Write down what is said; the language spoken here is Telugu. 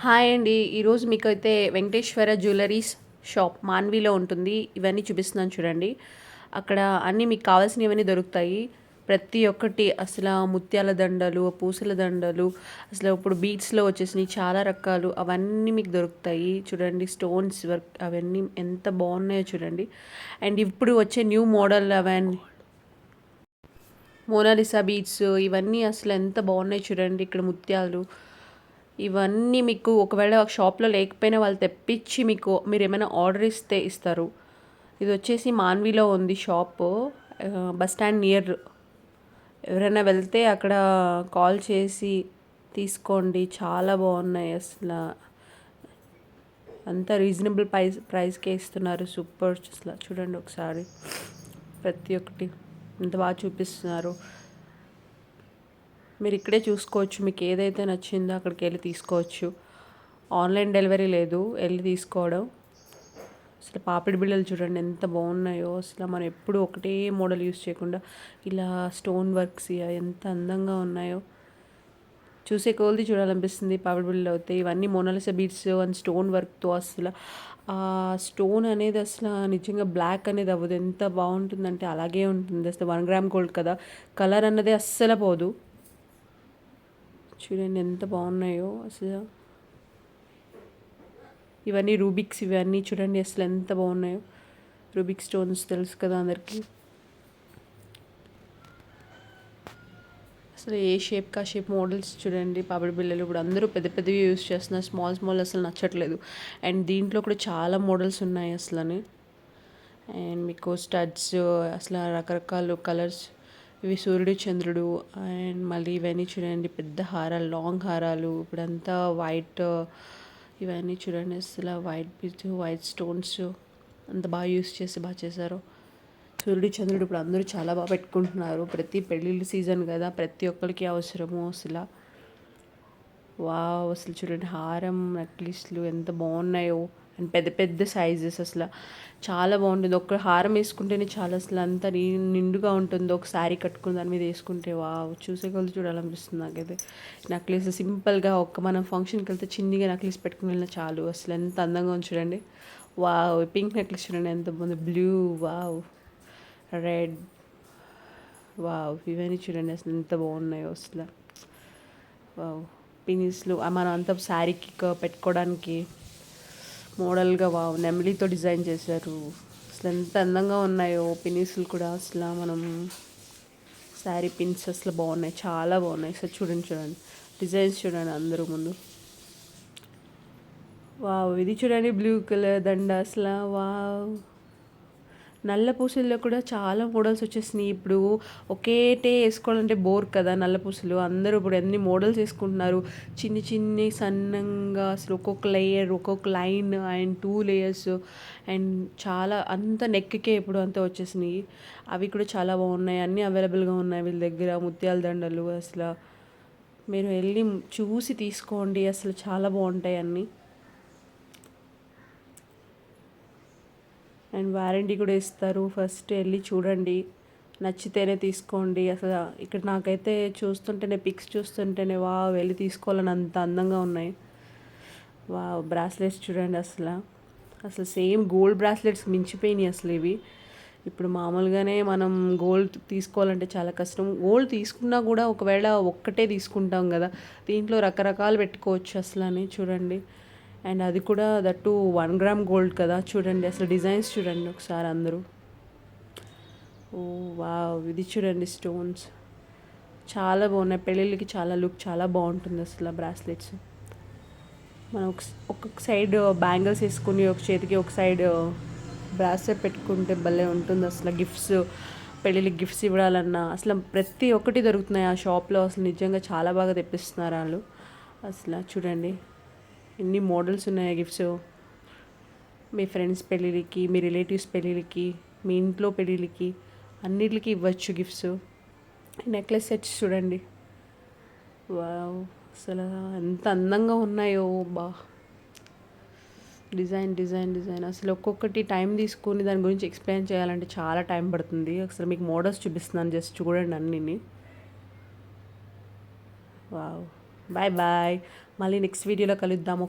హాయ్ అండి. ఈరోజు మీకైతే వెంకటేశ్వర జ్యువెలరీస్ షాప్ మాన్విలో ఉంటుంది. ఇవన్నీ చూపిస్తున్నాను చూడండి. అక్కడ అన్నీ మీకు కావాల్సినవన్నీ దొరుకుతాయి. ప్రతి ఒక్కటి అసలు ముత్యాల దండలు, పూసల దండలు, అసలు ఇప్పుడు బీడ్స్లో వచ్చేసినాయి చాలా రకాలు, అవన్నీ మీకు దొరుకుతాయి చూడండి. స్టోన్స్ వర్క్ అవన్నీ ఎంత బాగున్నాయో చూడండి. అండ్ ఇప్పుడు వచ్చే న్యూ మోడల్ అవన్నీ మోనాలిసా బీడ్స్ ఇవన్నీ అసలు ఎంత బాగున్నాయి చూడండి. ఇక్కడ ముత్యాలు ఇవన్నీ మీకు ఒకవేళ షాప్లో లేకపోయినా వాళ్ళు తెప్పించి మీకు మీరు ఏమైనా ఆర్డర్ ఇస్తే ఇస్తారు. ఇది వచ్చేసి మాన్విలో ఉంది షాపు, బస్ స్టాండ్ నియర్. ఎవరైనా వెళ్తే అక్కడ కాల్ చేసి తీసుకోండి. చాలా బాగున్నాయి అసలు, అంత రీజనబుల్ ప్రైస్కే ఇస్తున్నారు. సూపర్ అసలు చూడండి ఒకసారి. ప్రతి ఒక్కటి ఎంత బాగా చూపిస్తున్నారు. మీరు ఇక్కడే చూసుకోవచ్చు. మీకు ఏదైతే నచ్చిందో అక్కడికి వెళ్ళి తీసుకోవచ్చు. ఆన్లైన్ డెలివరీ లేదు, వెళ్ళి తీసుకోవడం. అసలు పాపిడి బిళ్ళలు చూడండి ఎంత బాగున్నాయో. అసలు మనం ఎప్పుడు ఒకటే మోడల్ యూస్ చేయకుండా ఇలా స్టోన్ వర్క్స్ ఎంత అందంగా ఉన్నాయో. చూసే కొలది చూడాలనిపిస్తుంది. పాపిడి బిళ్ళలు అవుతాయి. ఇవన్నీ మోనాలిసా బీడ్స్ అండ్ స్టోన్ వర్క్తో అసలు ఆ స్టోన్ అనేది అసలు నిజంగా బ్లాక్ అనేది అవ్వదు. ఎంత బాగుంటుందంటే అలాగే ఉంటుంది. అసలు 1 గ్రామ్ గోల్డ్ కదా, కలర్ అన్నది అస్సలు పోదు. చూడండి ఎంత బాగున్నాయో అసలు. ఇవన్నీ రూబిక్స్, ఇవన్నీ చూడండి అసలు ఎంత బాగున్నాయో. రూబిక్ స్టోన్స్ తెలుసు కదా అందరికీ. అసలు ఏ షేప్ కా షేప్ మోడల్స్ చూడండి. పాపిడి బిళ్ళలు ఇప్పుడు అందరూ పెద్ద పెద్దవి యూస్ చేస్తున్నారు. స్మాల్ స్మాల్ అసలు నచ్చట్లేదు. అండ్ దీంట్లో కూడా చాలా మోడల్స్ ఉన్నాయి అసలు. అండ్ మీకు స్టడ్స్ అసలు రకరకాల కలర్స్. ఇవి సూర్యుడు చంద్రుడు. అండ్ మళ్ళీ ఇవన్నీ చూడండి పెద్ద హారాలు, లాంగ్ హారాలు. ఇప్పుడంతా వైట్, ఇవన్నీ చూడండి అసలు వైట్ బీడ్స్, వైట్ స్టోన్స్ అంత బాగా యూస్ చేసి బాగా చేశారు. సూర్యుడు చంద్రుడు ఇప్పుడు అందరూ చాలా బాగా పెట్టుకుంటున్నారు. ప్రతి పెళ్ళిళ్ళ సీజన్ కదా, ప్రతి ఒక్కరికి అవసరము అసలు. వావ్ అసలు చూడండి హారం, నెక్లెస్లు ఎంత బాగున్నాయో. అండ్ పెద్ద పెద్ద సైజెస్ అసలు చాలా బాగుంటుంది. ఒక హారం వేసుకుంటేనే చాలా అసలు అంత నిండుగా ఉంటుంది. ఒక శారీ కట్టుకుని దాని మీద వేసుకుంటే వావ్ చూసే కొలది చూడాలనిపిస్తుంది నాకైతే. నెక్లెస్ సింపుల్గా మనం ఫంక్షన్కి వెళ్తే చిన్నగా నెక్లెస్ పెట్టుకుని వెళ్ళినా చాలు. అసలు ఎంత అందంగా ఉంది చూడండి. వావ్ పింక్ నెక్లెస్ చూడండి ఎంత బాగుంది. బ్లూ, వావ్ రెడ్, వావ్ ఇవన్నీ చూడండి అసలు ఎంత బాగున్నాయో అసలు. వావ్ పినీస్లు మనం అంతా శారీకి పెట్టుకోవడానికి మోడల్గా వావ్ నెమలితో డిజైన్ చేశారు. అసలు ఎంత అందంగా ఉన్నాయో పినీసులు కూడా. అసలు మనం శారీ పిన్స్ అసలు బాగున్నాయి, చాలా బాగున్నాయి. అసలు చూడండి చూడండి డిజైన్స్ చూడండి అందరూ ముందు. వావ్ ఇది చూడండి బ్లూ కలర్ దండ అసలు. వావ్ నల్ల పూసల్లో కూడా చాలా మోడల్స్ వచ్చేసినాయి. ఇప్పుడు ఒకేటే వేసుకోవాలంటే బోర్ కదా నల్ల పూసలు. అందరూ ఇప్పుడు ఎన్ని మోడల్స్ వేసుకుంటున్నారు. చిన్ని చిన్ని సన్నంగా అసలు ఒక్కొక్క లేయర్, ఒక్కొక్క లైన్ అండ్ 2 లేయర్స్ అండ్ చాలా అంత నెక్కే ఇప్పుడు అంతా వచ్చేసినాయి. అవి కూడా చాలా బాగున్నాయి. అన్నీ అవైలబుల్గా ఉన్నాయి వీళ్ళ దగ్గర. ముత్యాల దండలు అసలు మీరు వెళ్ళి చూసి తీసుకోండి. అసలు చాలా బాగుంటాయి అన్నీ. అండ్ వారంటీ కూడా ఇస్తారు. ఫస్ట్ వెళ్ళి చూడండి, నచ్చితేనే తీసుకోండి. అసలు ఇక్కడ నాకైతే చూస్తుంటేనే పిక్స్ చూస్తుంటేనే వెళ్ళి తీసుకోవాలని అంత అందంగా ఉన్నాయి. బ్రాస్లెట్స్ చూడండి అసలు. అసలు సేమ్ గోల్డ్ బ్రాస్లెట్స్ మించిపోయినాయి అసలు ఇవి. ఇప్పుడు మామూలుగానే మనం గోల్డ్ తీసుకోవాలంటే చాలా కష్టం. గోల్డ్ తీసుకున్నా కూడా ఒకవేళ ఒక్కటే తీసుకుంటాం కదా, దీంట్లో రకరకాలు పెట్టుకోవచ్చు అసలు అని చూడండి. అండ్ అది కూడా దట్టు 1 గ్రామ్ గోల్డ్ కదా. చూడండి అసలు డిజైన్స్ చూడండి ఒకసారి అందరూ. ఓ వావ్ ఇది చూడండి స్టోన్స్ చాలా బాగున్నాయి. పెళ్ళిళ్ళకి చాలా లుక్ చాలా బాగుంటుంది అసలు బ్రాస్లెట్స్. మనం ఒక్కొక్క సైడ్ బ్యాంగిల్స్ వేసుకుని ఒక చేతికి ఒక సైడ్ బ్రాస్లెట్ పెట్టుకుంటే భలే ఉంటుంది అసలు. గిఫ్ట్స్ పెళ్ళిళ్ళకి గిఫ్ట్స్ ఇవ్వాలన్నా అసలు ప్రతి ఒక్కటి దొరుకుతున్నాయి ఆ షాప్లో. అసలు నిజంగా చాలా బాగా తెప్పిస్తున్నారు వాళ్ళు. అసలు చూడండి ఎన్ని మోడల్స్ ఉన్నాయి గిఫ్ట్స్. మీ ఫ్రెండ్స్ పెళ్ళిళ్ళకి, మీ రిలేటివ్స్ పెళ్ళిళ్ళకి, మీ ఇంట్లో పెళ్ళిళ్ళకి అన్నిటికి ఇవ్వచ్చు గిఫ్ట్స్. నెక్లెస్ సెట్స్ చూడండి. వావ్ అసలు ఎంత అందంగా ఉన్నాయో. డిజైన్ డిజైన్ డిజైన్ అసలు ఒక్కొక్కటి టైం తీసుకొని దాని గురించి ఎక్స్ప్లెయిన్ చేయాలంటే చాలా టైం పడుతుంది. అసలు మీకు మోడల్స్ చూపిస్తున్నాను, జస్ట్ చూడండి అన్నిని. Wow bye bye. మళ్ళీ నెక్స్ట్ వీడియోలో కలుద్దాము.